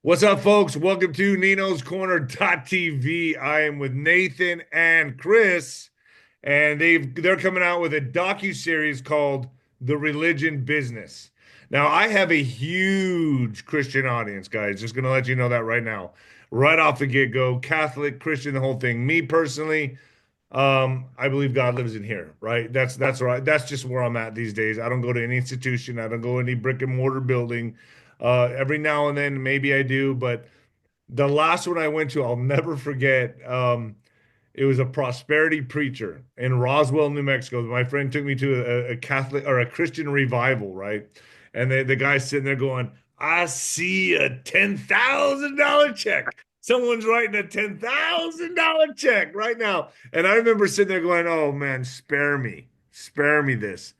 What's up, folks? Welcome to Nino's Corner.tv. I am with Nathan and Chris, and they're coming out with a docu-series called The Religion Business. Now, I have a huge Christian audience, guys. Just gonna let you know that right now. Right off the get-go, Catholic, Christian, the whole thing. Me personally, I believe God lives in here, right? That's right. That's just where I'm at these days. I don't go to any institution. I don't go to any brick and mortar building. Every now and then, maybe I do, but the last one I went to, I'll never forget. It was a prosperity preacher in Roswell, New Mexico. My friend took me to a Catholic or a Christian revival, right? And the guy's sitting there going, "I see a $10,000 check. Someone's writing a $10,000 check right now." And I remember sitting there going, "Oh man, spare me this."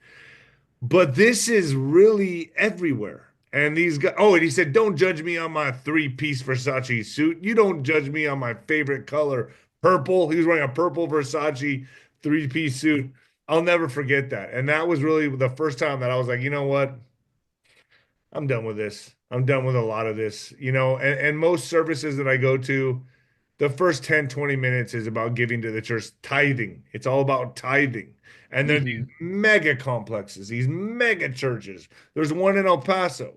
But this is really everywhere. And these guys, oh, and he said, "Don't judge me on my three-piece Versace suit. You don't judge me on my favorite color, purple." He was wearing a purple Versace three-piece suit. I'll never forget that. And that was really the first time that I was like, you know what? I'm done with this. I'm done with a lot of this, and most services that I go to, the first 10, 20 minutes is about giving to the church, tithing. It's all about tithing. And then these hmm mega complexes, these mega churches. There's one in El Paso,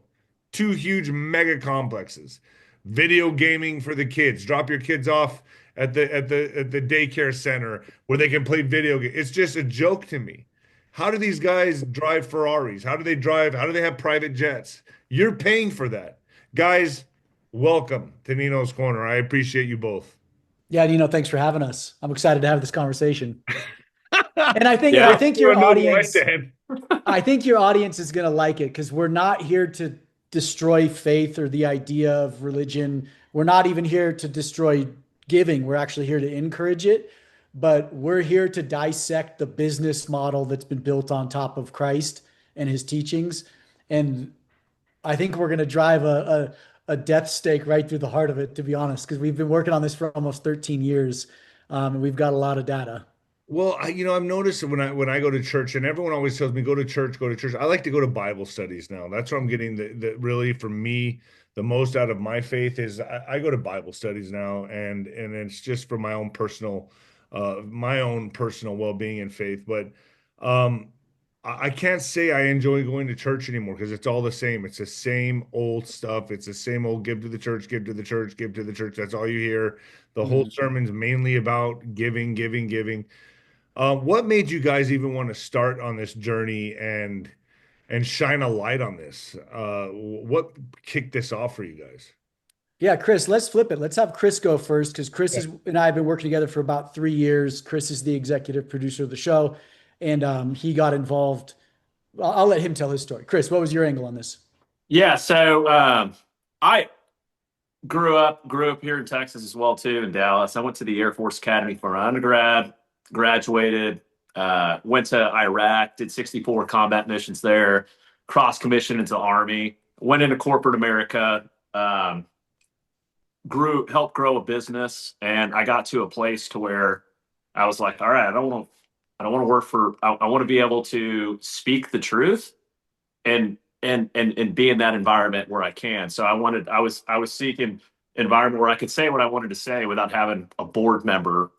two huge mega complexes. Video gaming for the kids. Drop your kids off at the daycare center where they can play video games. It's just a joke to me. How do these guys drive Ferraris? How do they drive? How do they have private jets? You're paying for that. Guys, welcome to Nino's Corner. I appreciate you both. Yeah, thanks for having us. I'm excited to have this conversation. And I think and I Yeah. think We're your on the right audience, then. I think your audience is going to like it because we're not here to destroy faith or the idea of religion. We're not even here to destroy giving. We're actually here to encourage it. But we're here to dissect the business model that's been built on top of Christ and his teachings. And I think we're going to drive a death stake right through the heart of it, to be honest, because we've been working on this for almost 13 years, and we've got a lot of data. Well, I've noticed that when I go to church, and everyone always tells me go to church, go to church. I like to go to Bible studies now. That's where I'm getting the really for me the most out of my faith is I go to Bible studies now, and it's just for my own personal well-being and faith. But I can't say I enjoy going to church anymore because it's all the same. It's the same old stuff. It's the same old give to the church, give to the church, give to the church. That's all you hear. The whole Mhm. sermon's mainly about giving, giving, giving. What made you guys even want to start on this journey and shine a light on this? What kicked this off for you guys? Yeah, Chris, let's flip it. Let's have Chris go first because and I have been working together for about 3 years. Chris is the executive producer of the show, and he got involved. I'll let him tell his story. Chris, what was your angle on this? Yeah. I grew up here in Texas as well too, in Dallas. I went to the Air Force Academy for my undergrad, graduated, went to Iraq, did 64 combat missions there, cross commissioned into the Army, went into corporate America, helped grow a business, and I got to a place to where I was like, all right, I don't want to work for. I want to be able to speak the truth and be in that environment where I can. So I was seeking an environment where I could say what I wanted to say without having a board member,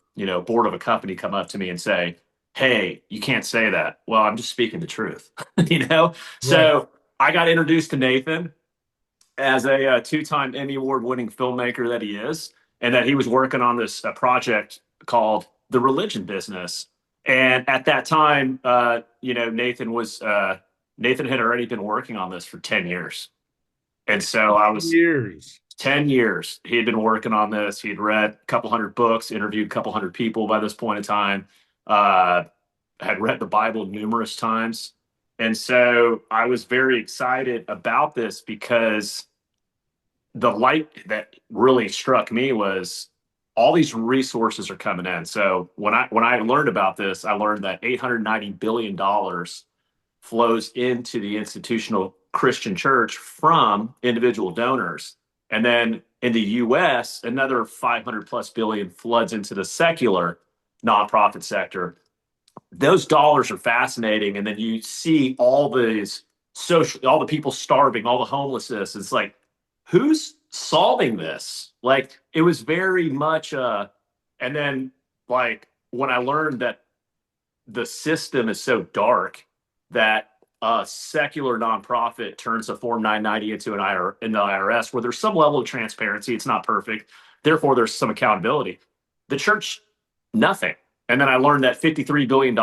board of a company come up to me and say, "Hey, you can't say that." Well, I'm just speaking the truth, you know. Right. So I got introduced to Nathan as a two-time Emmy award-winning filmmaker that he is, and that he was working on this project called The Religion Business. And at that time, Nathan had already been working on this for 10 years. And so I was Years. 10 years. He had been working on this. He had read a couple hundred books, interviewed a couple hundred people by this point in time, uh, had read the Bible numerous times. And so I was very excited about this because the light that really struck me was all these resources are coming in. So when I learned about this, I learned that $890 billion flows into the institutional Christian church from individual donors. And then in the US, another 500 plus billion floods into the secular nonprofit sector. Those dollars are fascinating. And then you see all the people starving, all the homelessness. It's like, who's solving this. Like it was very much and then like when I learned that the system is so dark that a secular nonprofit turns a Form 990 into in the IRS, where there's some level of transparency. It's not perfect. Therefore, there's some accountability. The church, nothing. And then I learned that $53 billion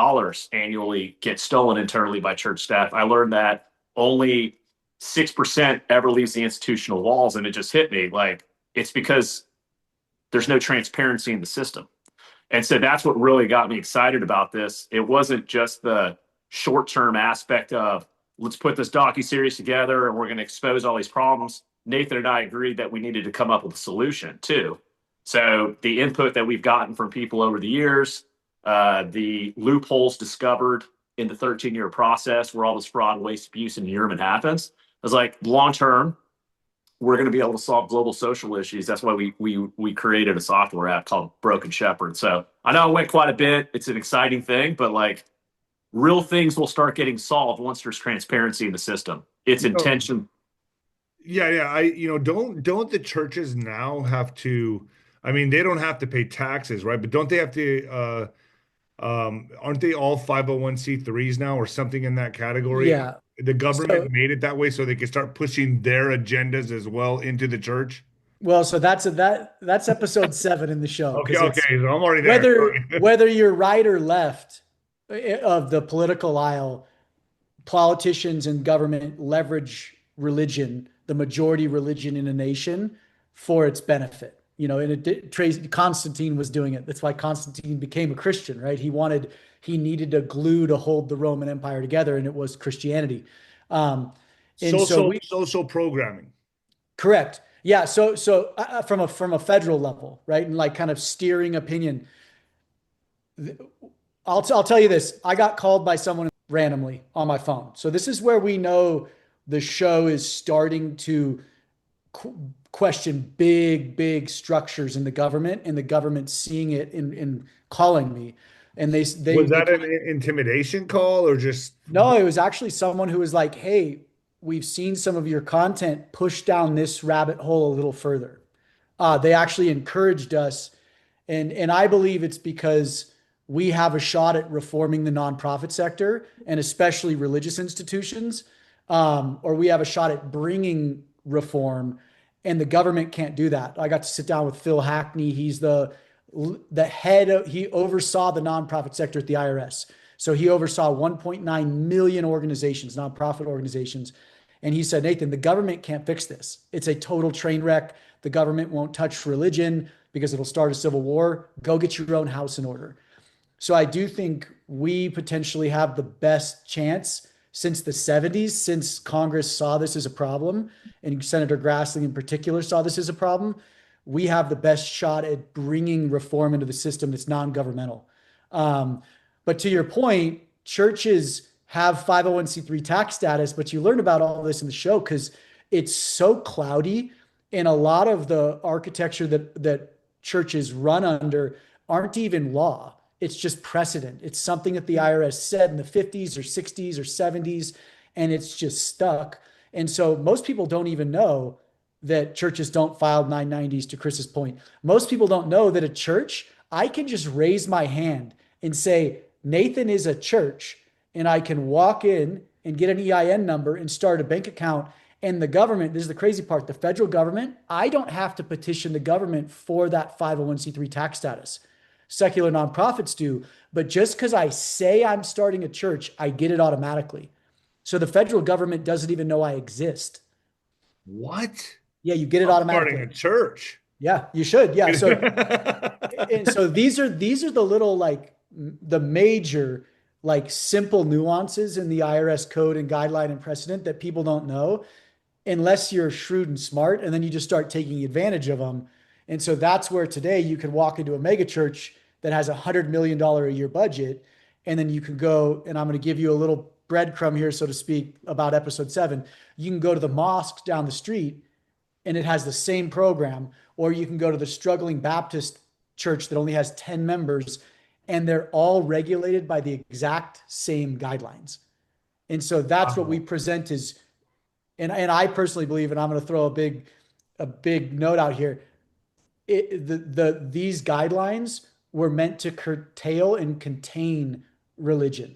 annually gets stolen internally by church staff. I learned that only 6% ever leaves the institutional walls. And it just hit me like, it's because there's no transparency in the system. And so that's what really got me excited about this. It wasn't just the short-term aspect of let's put this docuseries together and we're going to expose all these problems. Nathan and I agreed that we needed to come up with a solution too. So the input that we've gotten from people over the years, the loopholes discovered in the 13-year process where all this fraud, waste, abuse, and inurement happens, I was like, long-term, we're going to be able to solve global social issues. That's why we created a software app called Broken Shepherd. So I know it went quite a bit. It's an exciting thing, but like real things will start getting solved once there's transparency in the system. It's intention. Yeah. Don't the churches now have to, I mean, they don't have to pay taxes, right? But don't they have to, aren't they all 501(c)(3)s now or something in that category? Yeah. The government made it that way so they can start pushing their agendas as well into the church. Well, so that's episode 7 in the show. Okay, so I'm already there. Whether you're right or left of the political aisle, politicians and government leverage religion, the majority religion in a nation, for its benefit. And Constantine was doing it. That's why Constantine became a Christian, right? He needed a glue to hold the Roman Empire together, and it was Christianity. Social programming. Correct. Yeah. So from a federal level, right, and like kind of steering opinion, I'll tell you this: I got called by someone randomly on my phone. So this is where we know the show is starting to question big structures in the government, and the government seeing it in calling me. And was that an intimidation call or just? No, it was actually someone who was like, "Hey, we've seen some of your content push down this rabbit hole a little further." They actually encouraged us. And I believe it's because we have a shot at reforming the nonprofit sector and especially religious institutions, or we have a shot at bringing reform, and the government can't do that. I got to sit down with Phil Hackney. He's the head he oversaw the nonprofit sector at the IRS. So he oversaw 1.9 million organizations, nonprofit organizations. And he said, Nathan, the government can't fix this. It's a total train wreck. The government won't touch religion because it'll start a civil war. Go get your own house in order. So I do think we potentially have the best chance since the 70s, since Congress saw this as a problem, and Senator Grassley in particular saw this as a problem. We have the best shot at bringing reform into the system that's non-governmental. But to your point, churches have 501(c)(3) tax status, but you learn about all this in the show because it's so cloudy, and a lot of the architecture that churches run under aren't even law. It's just precedent. It's something that the IRS said in the 50s or 60s or 70s, and it's just stuck. And so most people don't even know that churches don't file 990s, to Chris's point. Most people don't know that a church, I can just raise my hand and say, Nathan is a church, and I can walk in and get an EIN number and start a bank account. And the government, this is the crazy part, the federal government, I don't have to petition the government for that 501(c)(3) tax status. Secular nonprofits do, but just because I say I'm starting a church, I get it automatically. So the federal government doesn't even know I exist. What? Yeah, you get it automatically. Starting a church. Yeah, you should. Yeah. So, and so these are the little, like, the major, like, simple nuances in the IRS code and guideline and precedent that people don't know unless you're shrewd and smart, and then you just start taking advantage of them. And so that's where today you can walk into a mega church that has $100 million a year budget, and then you can go, and I'm going to give you a little breadcrumb here, so to speak, about episode 7. You can go to the mosque down the street and it has the same program, or you can go to the struggling Baptist church that only has 10 members, and they're all regulated by the exact same guidelines. And so that's what we present is, and I personally believe, and I'm going to throw a big a big note out here. These guidelines were meant to curtail and contain religion.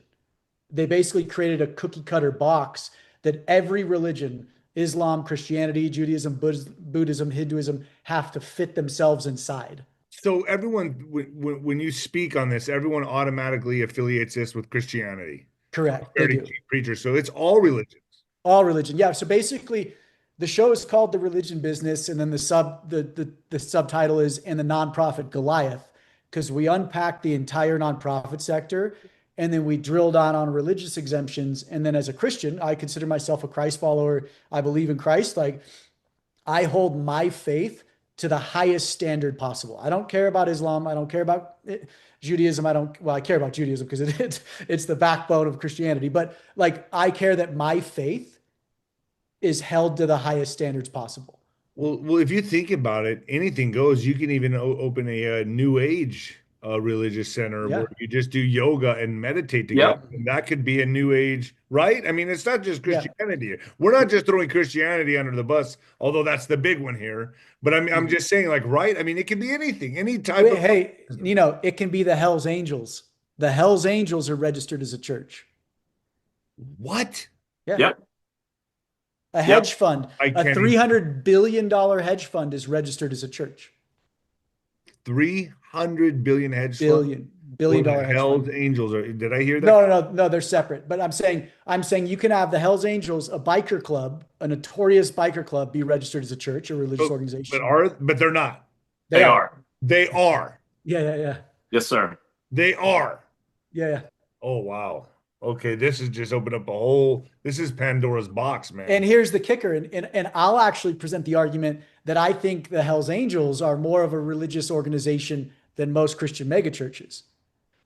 They basically created a cookie cutter box that every religion, Islam, Christianity, Judaism, Buddhism, Hinduism, have to fit themselves inside. So everyone, when you speak on this, everyone automatically affiliates this with Christianity. Correct. They do. Preachers. So it's all religions. All religion. Yeah. So basically, the show is called The Religion Business, and then the subtitle is "And the Nonprofit Goliath," because we unpack the entire nonprofit sector, and then we drill down on religious exemptions. And then as a Christian, I consider myself a Christ follower. I believe in Christ. Like, I hold my faith to the highest standard possible. I don't care about Islam. I don't care about Judaism. I care about Judaism because it's the backbone of Christianity. But like, I care that my faith is held to the highest standards possible. Well, if you think about it, anything goes. You can even open a new age religious center where you just do yoga and meditate together. Yep. And that could be a new age, right? I mean, it's not just Christianity. We're not just throwing Christianity under the bus, although that's the big one here. But I'm just saying, like, right? I mean, it can be anything, any type of. Hey, it can be the Hell's Angels. The Hell's Angels are registered as a church. What? Yeah. Yep. A hedge fund, a $300 billion hedge fund is registered as a church. 300 billion hedge billion dollar hedge Hell's fund. Angels did I hear that? No, they're separate. But I'm saying you can have the Hell's Angels, a biker club, a notorious biker club, be registered as a church or religious organization. But they're not. They are. They are. Yeah. Yes, sir. They are. Yeah. Oh, wow. Okay, this has just opened up this is Pandora's box, man. And here's the kicker, and I'll actually present the argument that I think the Hell's Angels are more of a religious organization than most Christian megachurches.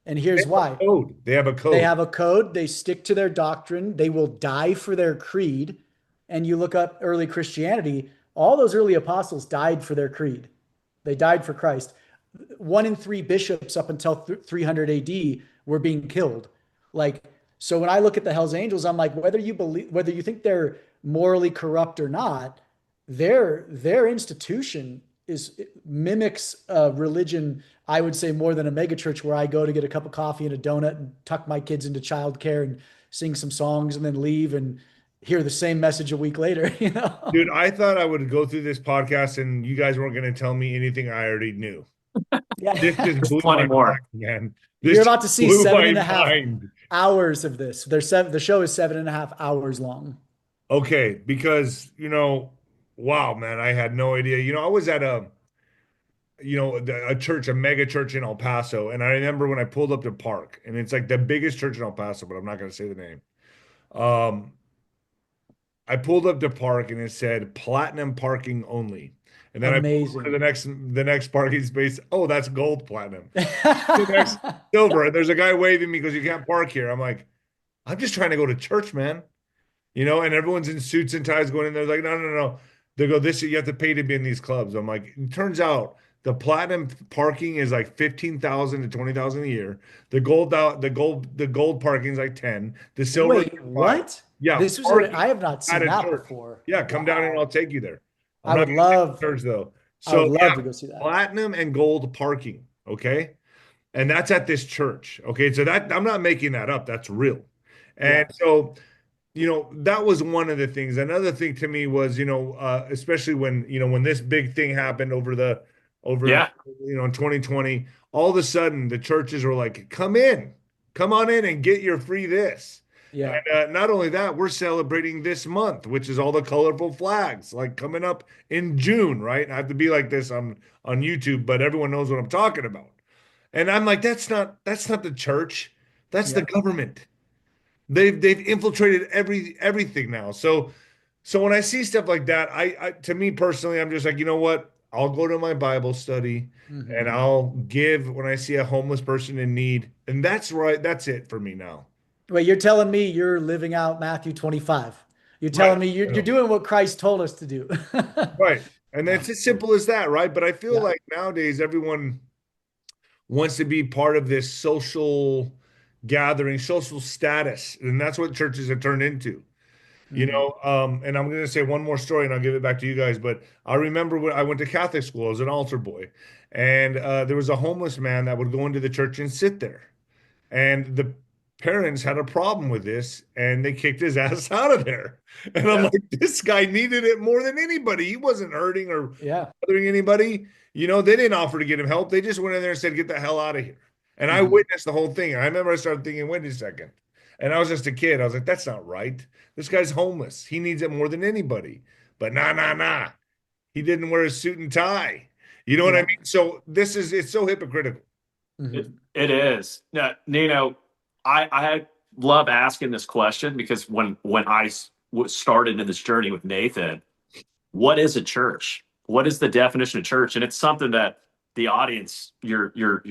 And here's why. They have a code. They have a code. They stick to their doctrine. They will die for their creed. And you look up early Christianity, all those early apostles died for their creed. They died for Christ. 1 in 3 bishops up until 300 AD were being killed. So when I look at the Hell's Angels, I'm like, whether you think they're morally corrupt or not, their institution mimics religion, I would say, more than a megachurch where I go to get a cup of coffee and a donut and tuck my kids into childcare and sing some songs and then leave and hear the same message a week later. Dude, I thought I would go through this podcast and you guys weren't going to tell me anything I already knew. Yeah. This just blew plenty my more, mind, man. You're about to see 7.5 mind. hours of this. The show is 7.5 hours long. Okay, because wow, man, I had no idea. I was at a church, a mega church in El Paso, and I remember when I pulled up to park, and it's like the biggest church in El Paso, but I'm not going to say the name. I pulled up to park, and it said platinum parking only. And then Amazing. I pulled to the next parking space. Oh, that's gold platinum. The next silver. And there's a guy waving me because you can't park here. I'm like, I'm just trying to go to church, man. And everyone's in suits and ties going in there. Like, no. They go, you have to pay to be in these clubs. I'm like, it turns out the platinum parking is like 15,000 to 20,000 a year. The gold parking is like 10. The silver. Wait, what? Yeah. I have not seen that before. Yeah, come down and I'll take you there. I would love church though. So I would love to go see that. Platinum and gold parking. Okay. And that's at this church. Okay. So I'm not making that up. That's real. And so, that was one of the things. Another thing to me was, especially when this big thing happened in 2020, all of a sudden the churches were like, come on in and get your free this. Yeah. And not only that, we're celebrating this month, which is all the colorful flags, like coming up in June, right? I have to be like this on YouTube, but everyone knows what I'm talking about. And I'm like, that's not the church. That's the government. They've infiltrated everything now. So when I see stuff like that, I to me personally, I'm just like, you know what? I'll go to my Bible study and I'll give when I see a homeless person in need. And that's right. That's it for me now. Wait, you're telling me you're living out Matthew 25. You're telling me you're doing what Christ told us to do. Right. And it's as simple as that, right? But I feel like nowadays everyone wants to be part of this social gathering, social status. And that's what churches have turned into. Mhm. And I'm going to say one more story and I'll give it back to you guys. But I remember when I went to Catholic school as an altar boy, and there was a homeless man that would go into the church and sit there. And the parents had a problem with this and they kicked his ass out of there. And I'm Yeah. like, this guy needed it more than anybody. He wasn't hurting or Yeah. bothering anybody. They didn't offer to get him help. They just went in there and said, get the hell out of here. And I Mhm. witnessed the whole thing. And I remember I started thinking, wait a second. And I was just a kid. I was like, that's not right. This guy's homeless. He needs it more than anybody. But nah, nah, nah. He didn't wear a suit and tie. You know what I Yeah. mean? So it's so hypocritical. It is. Now, Nino, I love asking this question because when started in this journey with Nathan, what is a church? What is the definition of church? And it's something that the audience, your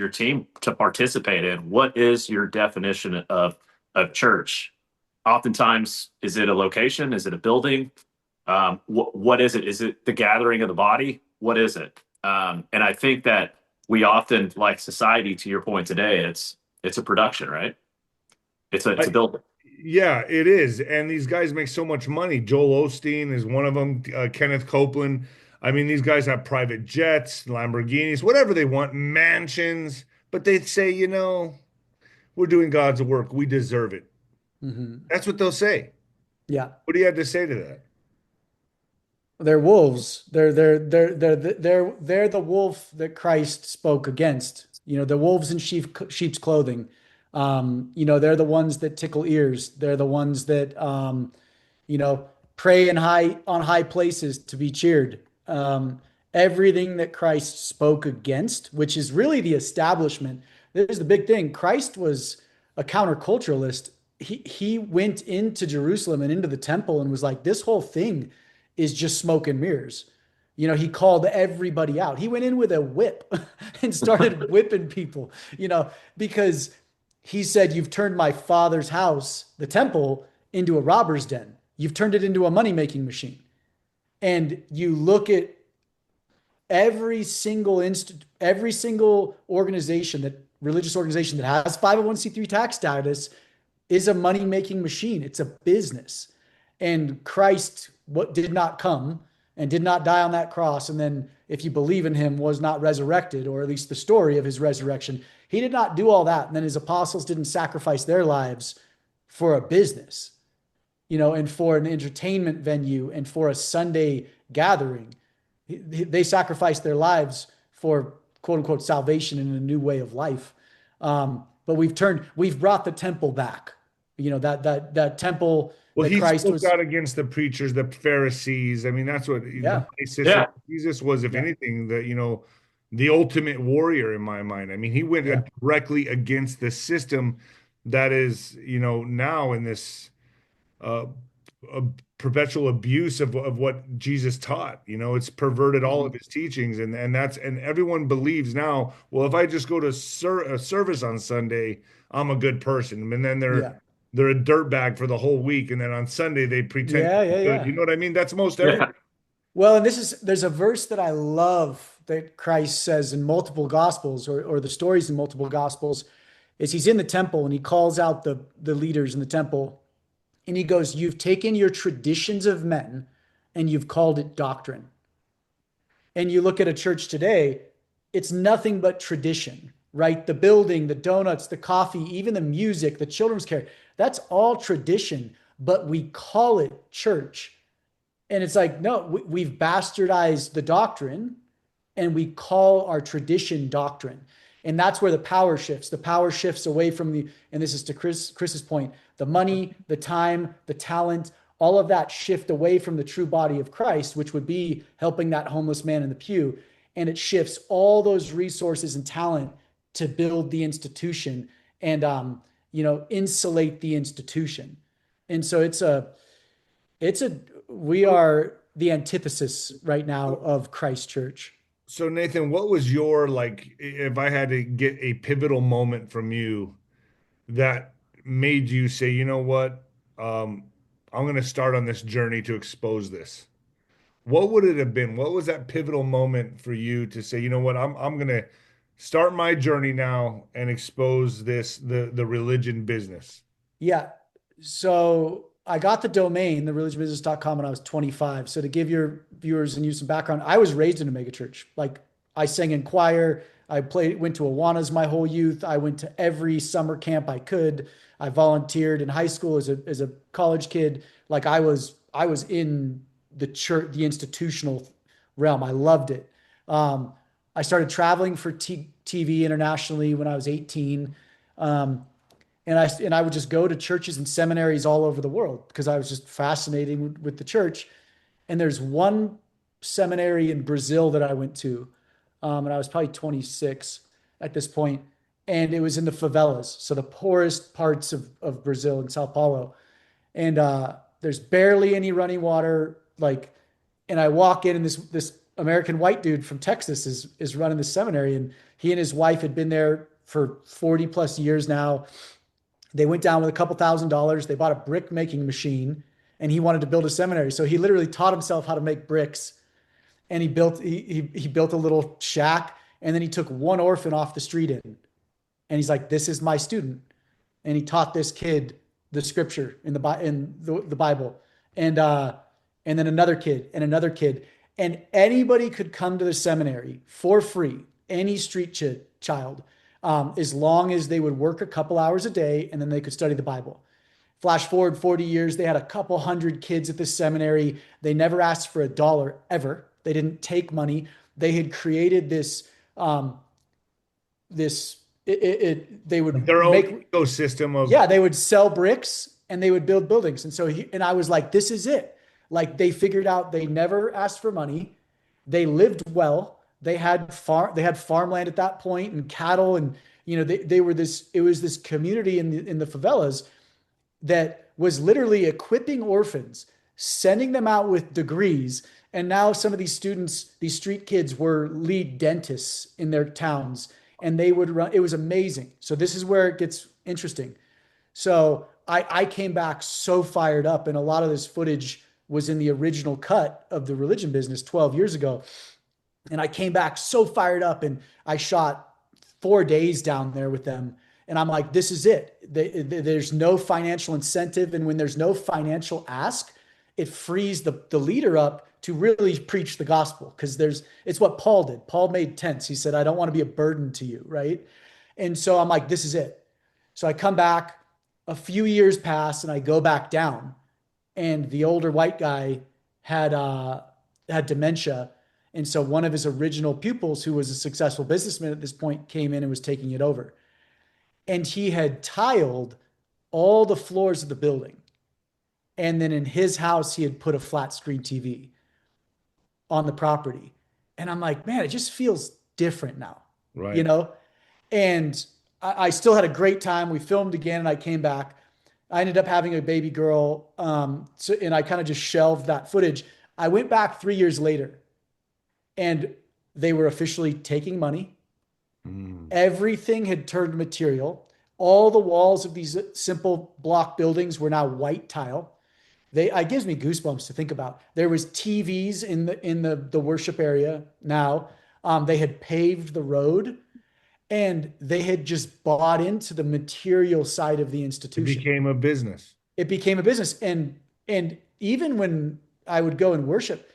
team to participate in. What is your definition of church? Oftentimes, is it a location? Is it a building? What is it? Is it the gathering of the body? What is it? And I think that we often, like society, to your point today, it's a production, right? It's a building. Yeah, it is. And these guys make so much money. Joel Osteen is one of them, Kenneth Copeland. I mean, these guys have private jets, Lamborghinis, whatever they want, mansions, but they say, we're doing God's work. We deserve it. Mhm. That's what they'll say. Yeah. What do you have to say to that? They're wolves. They're the wolf that Christ spoke against. The wolves in sheep's clothing. They're the ones that tickle ears. They're the ones that pray in high places to be cheered. Everything that Christ spoke against, which is really the establishment. There's the big thing. Christ was a counterculturalist. He went into Jerusalem and into the temple and was like, this whole thing is just smoke and mirrors. He called everybody out. He went in with a whip and started whipping people, because he said, you've turned my father's house, the temple, into a robber's den. You've turned it into a money-making machine. And you look at every single religious organization that has 501c3 tax status is a money-making machine. It's a business. And Christ did not come and did not die on that cross. And then, if you believe in him, was not resurrected, or at least the story of his resurrection. He did not do all that. And then his apostles didn't sacrifice their lives for a business, and for an entertainment venue and for a Sunday gathering. They sacrificed their lives for quote unquote salvation and a new way of life. But we've brought the temple back. That temple Well, that he Christ spoke was. out against the preachers, the Pharisees. I mean, that's what the Yeah, money system. Yeah. Jesus was, if yeah, anything, the ultimate warrior in my mind. I mean, he went yeah. directly against the system that is, now in this uh, a perpetual abuse of what Jesus taught. It's perverted all of Mhm. his teachings, and everyone believes now. Well, if I just go to a service on Sunday, I'm a good person, and then they're Yeah, they're a dirtbag for the whole week, and then on Sunday they pretend to yeah, be yeah, good. You yeah. know what I mean? That's most everyone. Yeah. Well, and there's a verse that I love that Christ says in multiple gospels, or the stories in multiple gospels, is he's in the temple and he calls out the leaders in the temple, and he goes, "You've taken your traditions of men and you've called it doctrine." And you look at a church today, it's nothing but tradition, right? The building, the donuts, the coffee, even the music, the children's care, that's all tradition, but we call it church. And it's like, no, we've bastardized the doctrine and we call our tradition doctrine. And that's where the power shifts. The power shifts away from and this is to Chris's point, the money, the time, the talent, all of that shift away from the true body of Christ, which would be helping that homeless man in the pew. And it shifts all those resources and talent to build the institution and, insulate the institution. And so we are the antithesis right now of Christ Church. So Nathan, what was your like? If I had to get a pivotal moment from you that made you say, you know what, I'm going to start on this journey to expose this. What would it have been? What was that pivotal moment for you to say, you know what, I'm gonna start my journey now and expose the religion business? Yeah. So I got the domain, thereligionbusiness.com, when I was 25. So to give your viewers and you some background, I was raised in a megachurch. Like I sang in choir. I went to Awanas my whole youth. I went to every summer camp I could. I volunteered in high school as a college kid. Like I was in the church, the institutional realm. I loved it. I started traveling for TV internationally when I was 18. And I would just go to churches and seminaries all over the world because I was just fascinated with the church. And there's one seminary in Brazil that I went to, and I was probably 26 at this point, and it was in the favelas, so the poorest parts of Brazil in Sao Paulo. And there's barely any running water. Like, and I walk in, and this American white dude from Texas is running the seminary, and he and his wife had been there for 40 plus years now. They went down with a couple $1,000s. They bought a brick making machine, and he wanted to build a seminary. So he literally taught himself how to make bricks, and he built a little shack, and then he took one orphan off the street in, and he's like, "This is my student," and he taught this kid the scripture in the Bible, and then another kid and another kid, and anybody could come to the seminary for free, any street child. As long as they would work a couple hours a day and then they could study the Bible. Flash forward 40 years, they had a couple hundred kids at this seminary. They never asked for a dollar ever. They didn't take money. They had created this, they would their own make ecosystem of, yeah, they would sell bricks and they would build buildings. And so and I was like, this is it. Like they figured out they never asked for money. They lived well. They had farmland at that point and cattle, and it was this community in the favelas that was literally equipping orphans, sending them out with degrees. And now some of these students, these street kids, were lead dentists in their towns, and they would run. It was amazing. So this is where it gets interesting. So I came back so fired up, and a lot of this footage was in the original cut of The Religion Business 12 years ago. And I came back so fired up, and I shot 4 days down there with them. And I'm like, this is it. There's no financial incentive. And when there's no financial ask, it frees the leader up to really preach the gospel. Because it's what Paul did. Paul made tents. He said, I don't want to be a burden to you, right? And so I'm like, this is it. So I come back, a few years pass, and I go back down. And the older white guy had dementia. And so one of his original pupils, who was a successful businessman at this point, came in and was taking it over. And he had tiled all the floors of the building. And then in his house, he had put a flat screen TV on the property. And I'm like, man, it just feels different now, right? And I still had a great time. We filmed again, and I came back. I ended up having a baby girl. And I kind of just shelved that footage. I went back 3 years later, and they were officially taking money. Everything had turned material. All the walls of these simple block buildings were now white tile. It gives me goosebumps to think about. There was TVs in the worship area now. They had paved the road, and they had just bought into the material side of the institution. It became a business. And even when I would go and worship,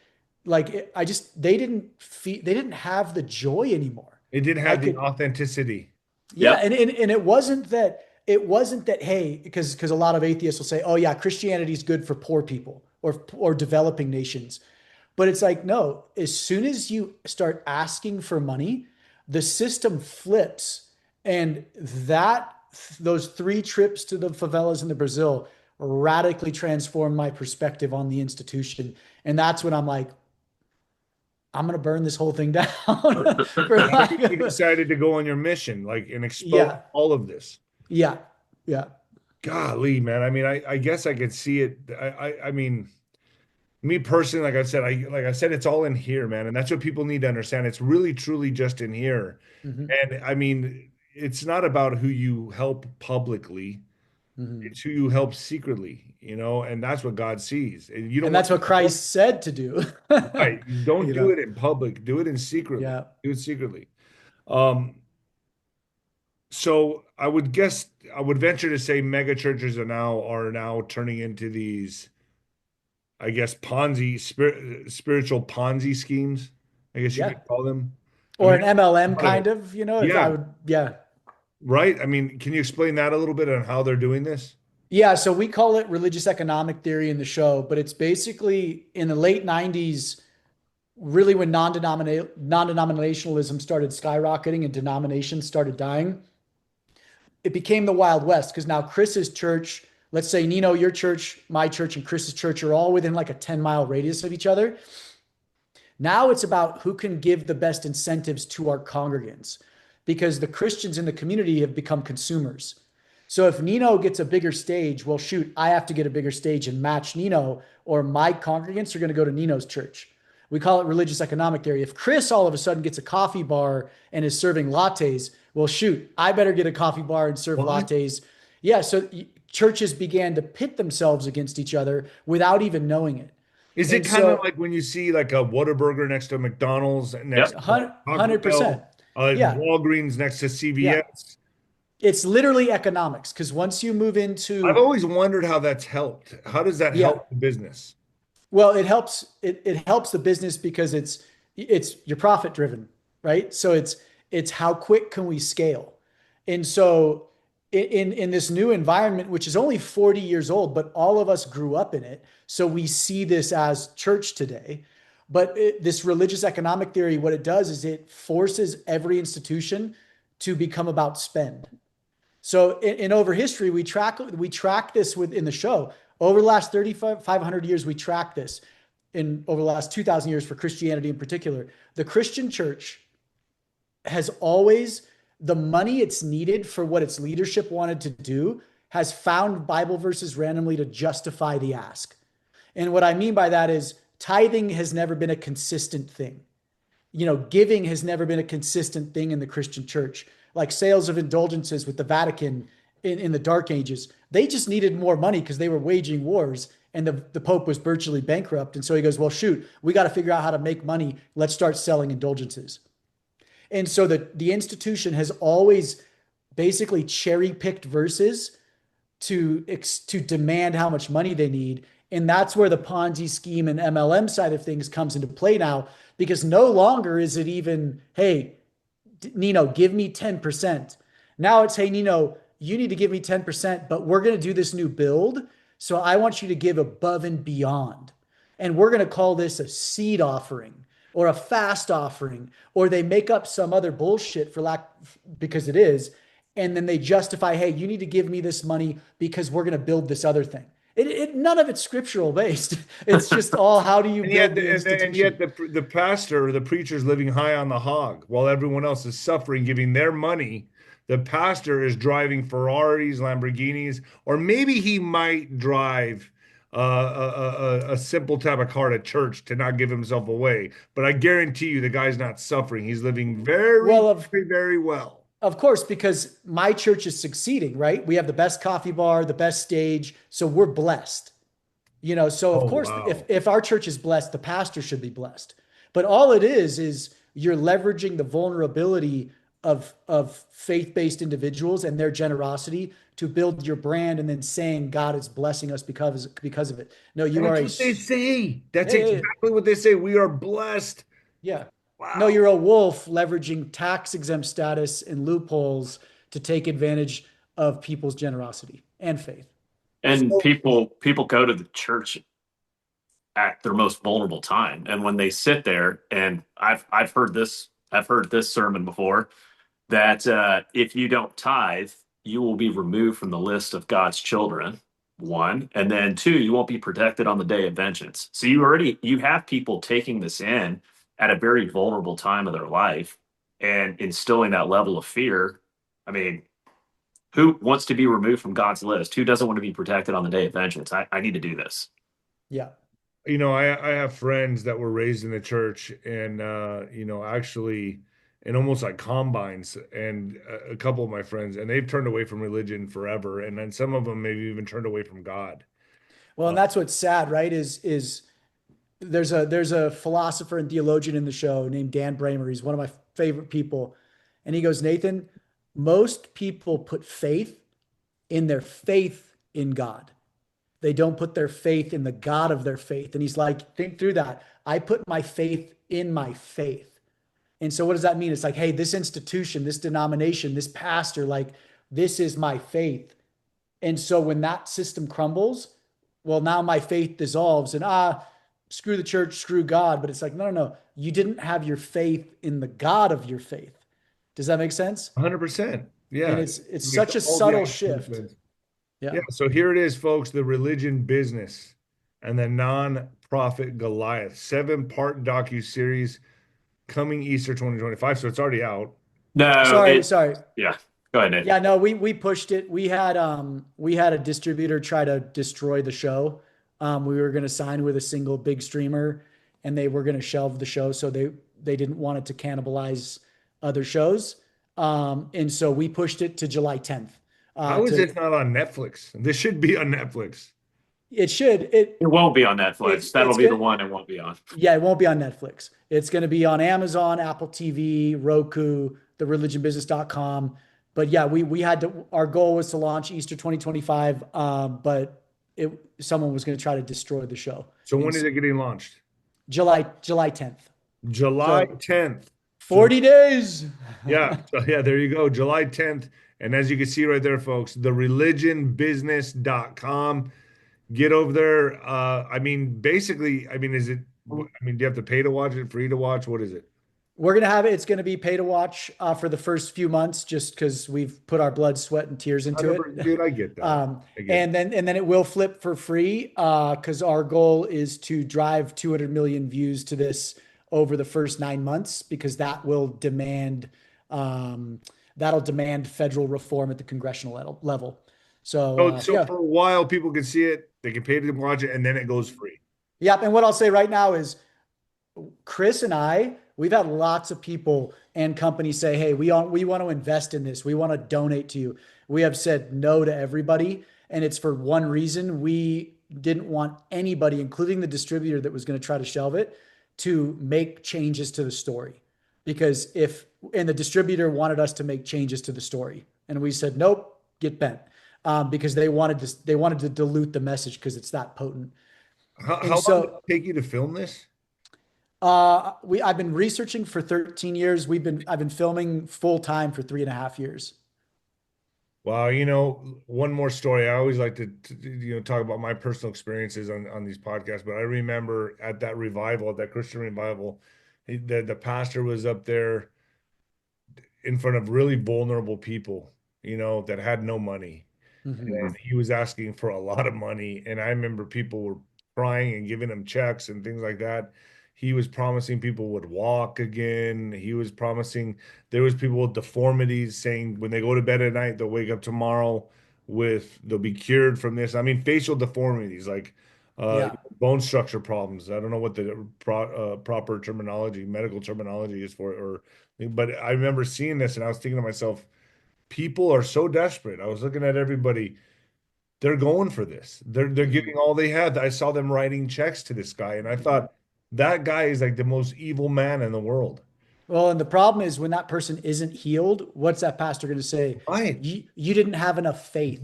like they didn't have the joy anymore. It didn't have the authenticity. Yeah. And it wasn't that, hey, because a lot of atheists will say, oh yeah, Christianity is good for poor people or developing nations. But it's like, no, as soon as you start asking for money, the system flips. And those 3 trips to the favelas in the Brazil radically transformed my perspective on the institution. And that's when I'm like, I'm going to burn this whole thing down. You decided to go on your mission, and expose all of this. Yeah. Yeah. Golly, man. I mean, I guess I could see it. I mean, me personally, like I said, it's all in here, man. And that's what people need to understand. It's really, truly just in here. Mm-hmm. And I mean, it's not about who you help publicly. Mm-hmm. It's who you help secretly, and that's what God sees. And that's what Christ said to do. Right. Don't do it in public. Do it in secret. Yeah. Do it secretly. So I would venture to say mega churches are now turning into these, I guess, spiritual Ponzi schemes, I guess you Yeah. could call them. I Or mean, an MLM about kind it. of, if I Yeah, would, yeah. right. I mean, can you explain that a little bit on how they're doing this? Yeah, so we call it religious economic theory in the show, but it's basically in the late 90s, really when non-denominationalism started skyrocketing and denominations started dying. It became the Wild West because now Chris's church, let's say, Nino, your church, my church, and Chris's church are all within like a 10-mile radius of each other. Now it's about who can give the best incentives to our congregants because the Christians in the community have become consumers. So if Nino gets a bigger stage, well, shoot, I have to get a bigger stage and match Nino, or my congregants are going to go to Nino's church. We call it religious economic theory. If Chris all of a sudden gets a coffee bar and is serving lattes, well, shoot, I better get a coffee bar and serve What? lattes. Yeah, so churches began to pit themselves against each other without even knowing it. Is it And kind of so like when you see like a Whataburger next to a McDonald's next Yep. to Taco 100%. Bell, Yeah. Walgreens next to Yeah. CVS? It's literally economics because once you move I've into, always wondered how that's helped. How does that yeah, help the business? well, it helps the business because it's your profit driven, right? So it's how quick can we scale? And so in this new environment, which is only 40 years old, but all of us grew up in it. So we see this as church today. But this religious economic theory, what it does is it forces every institution to become about spend. So over history, we track this within the show. Over the last 3,500 years, we track this. In over the last 2,000 years for Christianity in particular, the Christian church has always the money it's needed for what its leadership wanted to do has found Bible verses randomly to justify the ask. And what I mean by that is tithing has never been a consistent thing. Giving has never been a consistent thing in the Christian church. Like sales of indulgences with the Vatican in the Dark Ages, they just needed more money because they were waging wars and the Pope was virtually bankrupt. And so he goes, well, shoot, we got to figure out how to make money. Let's start selling indulgences. And so the institution has always basically cherry picked verses to demand how much money they need. And that's where the Ponzi scheme and MLM side of things comes into play now, because no longer is it even, hey, Nino, give me 10%. Now it's, hey, Nino, you need to give me 10%, but we're going to do this new build. So I want you to give above and beyond. And we're going to call this a seed offering or a fast offering, or they make up some other bullshit because it is. And then they justify, hey, you need to give me this money because we're going to build this other thing. None of it's scriptural based. It's just all how do you And build yet, the and yet institution? the pastor or the preacher's living high on the hog while everyone else is suffering, giving their money. The pastor is driving Ferraris, Lamborghinis, or maybe he might drive a simple type of car to church to not give himself away. But I guarantee you, the guy's not suffering. He's living very, Well, of very, very well. Of course, because my church is succeeding, right? We have the best coffee bar, the best stage, so we're blessed. So of Oh, course, if wow. if our church is blessed, the pastor should be blessed. But all it is you're leveraging the vulnerability of faith-based individuals and their generosity to build your brand, and then saying God is blessing us because of it. No, you are That's a what they say. That's yeah, exactly what they say. We are blessed. yeah. No, Wow. you're a wolf leveraging tax exempt status and loopholes to take advantage of people's generosity and faith. And So, people go to the church at their most vulnerable time. And when they sit there, and I've heard this sermon before, that if you don't tithe, you will be removed from the list of God's children. One, and then two, you won't be protected on the day of vengeance. So you have people taking this in at a very vulnerable time of their life and instilling that level of fear. I mean, who wants to be removed from God's list? Who doesn't want to be protected on the day of vengeance? I need to do this. Yeah. I have friends that were raised in the church and, actually in almost like combines and a couple of my friends, and they've turned away from religion forever. And then some of them maybe even turned away from God. Well, Uh, and that's what's sad, right? Is there's a philosopher and theologian in the show named Dan Bramer. He's one of my favorite people. And he goes, Nathan, Most people put faith in their faith in God. They don't put their faith in the God of their faith. And he's like, think through that. I put my faith in my faith. And so what does that mean? It's like, hey, this institution, this denomination, this pastor, like, this is my faith. And so when that system crumbles, well, now my faith dissolves and screw the church, screw God. But it's like, no, no, no. You didn't have your faith in the God of your faith. Does that make sense? 100%. Yeah. And it's such a subtle shift. Yeah. So here it is, folks, the religion business and the non-profit Goliath, 7-part docuseries coming Easter 2025. So it's already out. No, sorry. Yeah. Go ahead, Nate. Yeah, no, we pushed it. We had a distributor try to destroy the show. We were going to sign with a single big streamer and they were going to shelve the show. So they didn't want it to cannibalize other shows. And so we pushed it to July 10th. How is it not on Netflix? This should be on Netflix. It should. It won't be on Netflix. That'll be the one it won't be on. Yeah, it won't be on Netflix. It's going to be on Amazon, Apple TV, Roku, thereligionbusiness.com. But yeah, we had to, our goal was to launch Easter 2025, but someone was going to try to destroy the show. So when is it getting launched? July 10th. July 10th. 40 days. Yeah. So yeah, there you go. July 10th. And as you can see right there, folks, thereligionbusiness.com. Get over there. Basically, is it, do you have to pay to watch it, free to watch? What is it? We're going to have it. It's going to be pay to watch for the first few months, just because we've put our blood, sweat, and tears into it. Dude, I get that. And then it will flip for free because our goal is to drive 200 million views to this over the first 9 months, because that will demand federal reform at the congressional level. So for a while, people can see it, they can pay to watch it, and then it goes free. Yep. And what I'll say right now is Chris and we've had lots of people and companies say, hey, we want to invest in this. We want to donate to you. We have said no to everybody. And it's for one reason. We didn't want anybody, including the distributor that was going to try to shelve it, to make changes to the story. Because and the distributor wanted us to make changes to the story. And we said, nope, get bent. Because they wanted to dilute the message because it's that potent. How long did it take you to film this? I've been researching for 13 years. I've been filming full time for 3.5 years. Wow. One more story. I always like to talk about my personal experiences on these podcasts, but I remember at that revival, that Christian revival, the pastor was up there in front of really vulnerable people, that had no money. Mm-hmm. And he was asking for a lot of money. And I remember people were crying and giving him checks and things like that. He was promising people would walk again. He was promising there was people with deformities saying when they go to bed at night, they'll wake up tomorrow they'll be cured from this. Facial deformities, like bone structure problems. I don't know what the proper terminology, medical terminology is for it, but I remember seeing this and I was thinking to myself, people are so desperate. I was looking at everybody. They're going for this. They're giving all they had. I saw them writing checks to this guy and I thought, that guy is like the most evil man in the world. Well, and the problem is when that person isn't healed, what's that pastor going to say? Right. You didn't have enough faith.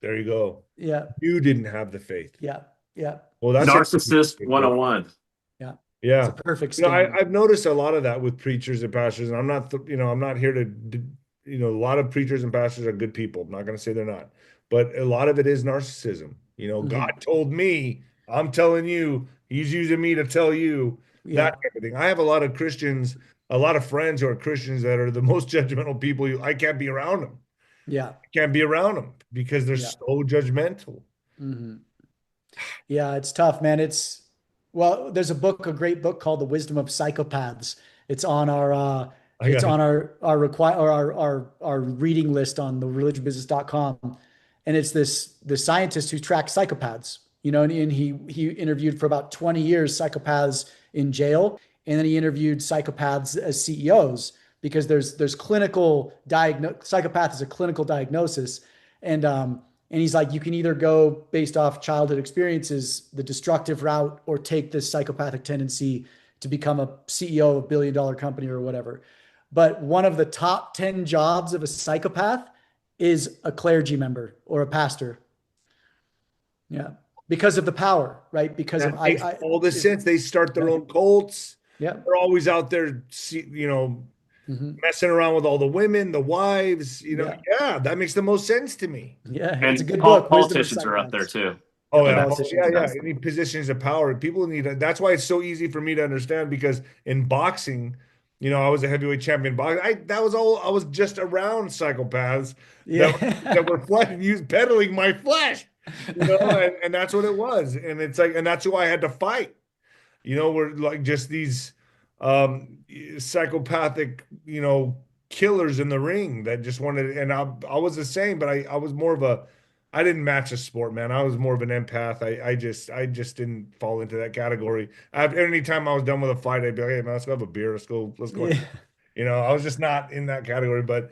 There you go. Yeah. You didn't have the faith. Yeah. Yeah. Well, that's Narcissist 101. Yeah. It's a perfect statement. I've noticed a lot of that with preachers and pastors, and I'm not here to, a lot of preachers and pastors are good people. I'm not going to say they're not, but a lot of it is narcissism. Mm-hmm. God told me, I'm telling you, he's using me to tell you that kind of thing. I have a lot of Christians, a lot of friends who are Christians that are the most judgmental people. I can't be around them. Yeah. I can't be around them because they're so judgmental. Mm-hmm. Yeah, it's tough, man. There's a great book called The Wisdom of Psychopaths. It's on our reading list on thereligionbusiness.com. And it's the scientist who tracks psychopaths. And he interviewed for about 20 years psychopaths in jail, and then he interviewed psychopaths as CEOs because there's clinical psychopath is a clinical diagnosis, and he's like, you can either go based off childhood experiences, the destructive route, or take this psychopathic tendency to become a CEO of $1 billion company or whatever. but one of the top 10 jobs of a psychopath is a clergy member or a pastor. Yeah. Because of the power, right? Because That of makes all the sense. They start their Yeah. own cults. Yeah. They're always out there, messing around with all the women, the wives. Yeah, that makes the most sense to me. Yeah. It's a And good book. Wisdom of politicians are up there Psychopaths. too. Oh The yeah, politicians. yeah. Any positions of power, people need. That's why it's so easy for me to understand because in boxing, I was a heavyweight champion boxing. That was all. I was just around psychopaths that Yeah. were peddling my flesh, and that's what it was. And it's like, and that's who I had to fight. We're like just these psychopathic, killers in the ring that just wanted. And I was the same, but I was more of a. I didn't match a sport, man. I was more of an empath. I just didn't fall into that category. Anytime I was done with a fight, I'd be like, hey man, let's go have a beer. Let's go. Yeah. I was just not in that category. But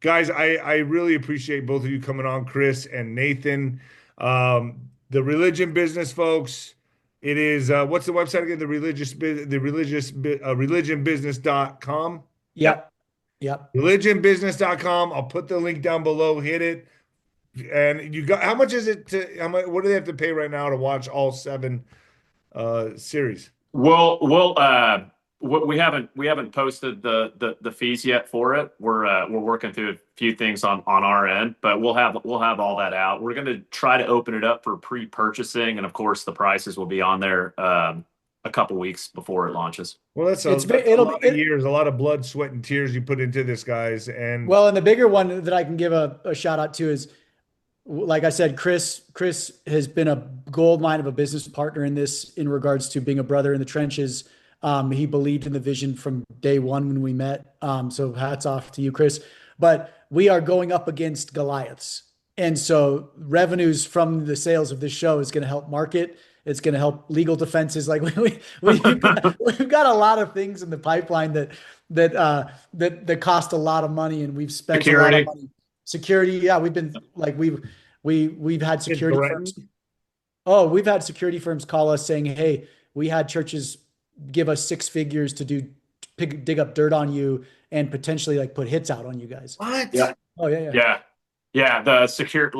guys, I really appreciate both of you coming on, Chris and Nathan. The religion business, folks. It is what's the website again? Religionbusiness.com. Yep. Yep. Religionbusiness.com. I'll put the link down below. Hit it. And you got how much is it how much what do they have to pay right now to watch all 7 series? We haven't posted the fees yet for it. We're working through a few things on our end, but we'll have all that out. We're going to try to open it up for pre-purchasing, and of course the prices will be on there a couple weeks before it launches. Well, that's a lot of years, a lot of blood, sweat, and tears you put into this, guys. And the bigger one that I can give a shout out to is, like I said, Chris has been a gold mine of a business partner in this in regards to being a brother in the trenches. He believed in the vision from day one when we met. So hats off to you, Chris. But we are going up against Goliaths. And so revenues from the sales of this show is going to help market. It's going to help legal defenses. Like we've got a lot of things in the pipeline that cost a lot of money, and we've spent a lot of money. Security. Yeah. We've been like, we've had security firms. Oh, we've had security firms call us saying, hey, we had churches give us 6 figures to dig up dirt on you and potentially like put hits out on you guys. What? Yeah. Oh yeah. Yeah. The security,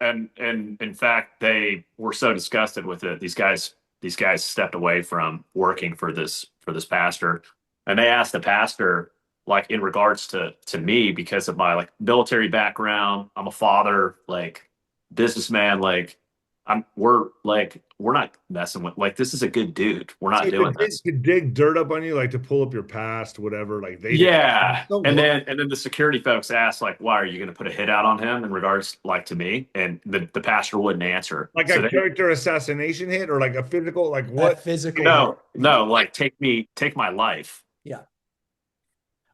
and in fact, they were so disgusted with it. These guys stepped away from working for this pastor, and they asked the pastor, like, in regards to me, because of my military background, I'm a father, businessman, we're not messing with, this is a good dude. We're not doing this. Could dig dirt up on you, to pull up your past, whatever. Yeah. And then the security folks asked, why are you going to put a hit out on him in regards to me? And the pastor wouldn't answer. A character assassination hit, or a physical, what? Physical. No, take my life. Yeah.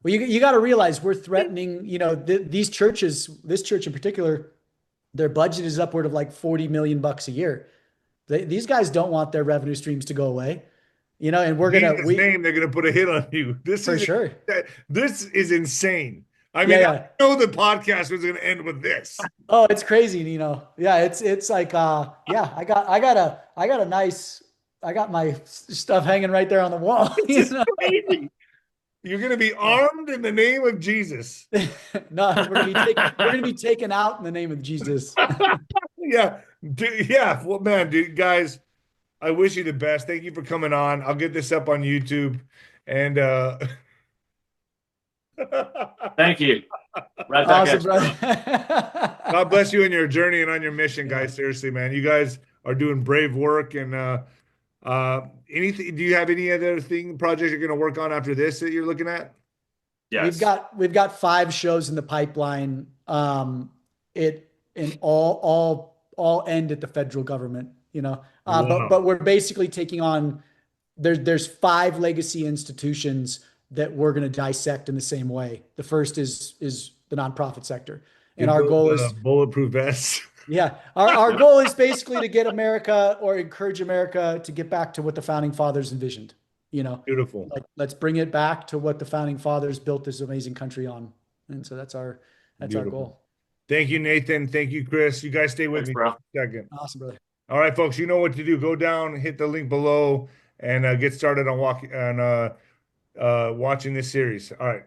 Well, you got to realize we're threatening, these churches, this church in particular, their budget is upward of 40 million bucks a year. These guys don't want their revenue streams to go away, and we're going to they're going to put a hit on you. This is insane. I mean, I know the podcast was going to end with this. Oh, it's crazy. Yeah, it's like, I got my stuff hanging right there on the wall. Crazy. You're going to be armed in the name of Jesus. No, we're going to be taken out in the name of Jesus. Yeah. Well, man, dude, guys, I wish you the best. Thank you for coming on. I'll get this up on YouTube. And thank you. Right back awesome, brother. God bless you in your journey and on your mission, guys. Seriously, man. You guys are doing brave work. And anything? Do you have any other projects you're going to work on after this that you're looking at? Yes. We've got 5 shows in the pipeline. All end at the federal government, Wow. but we're basically taking on, there's 5 legacy institutions that we're going to dissect in the same way. The first is the nonprofit sector. And our goal is bulletproof vests. Yeah. Our goal is basically to get America, or encourage America to get back to what the founding fathers envisioned, Beautiful. Let's bring it back to what the founding fathers built this amazing country on. And so that's our goal. Thank you, Nathan. Thank you, Chris. You guys stay with me bro. for a second. Awesome, brother. All right, folks, you know what to do. Go down, hit the link below, and get started on watching this series. All right.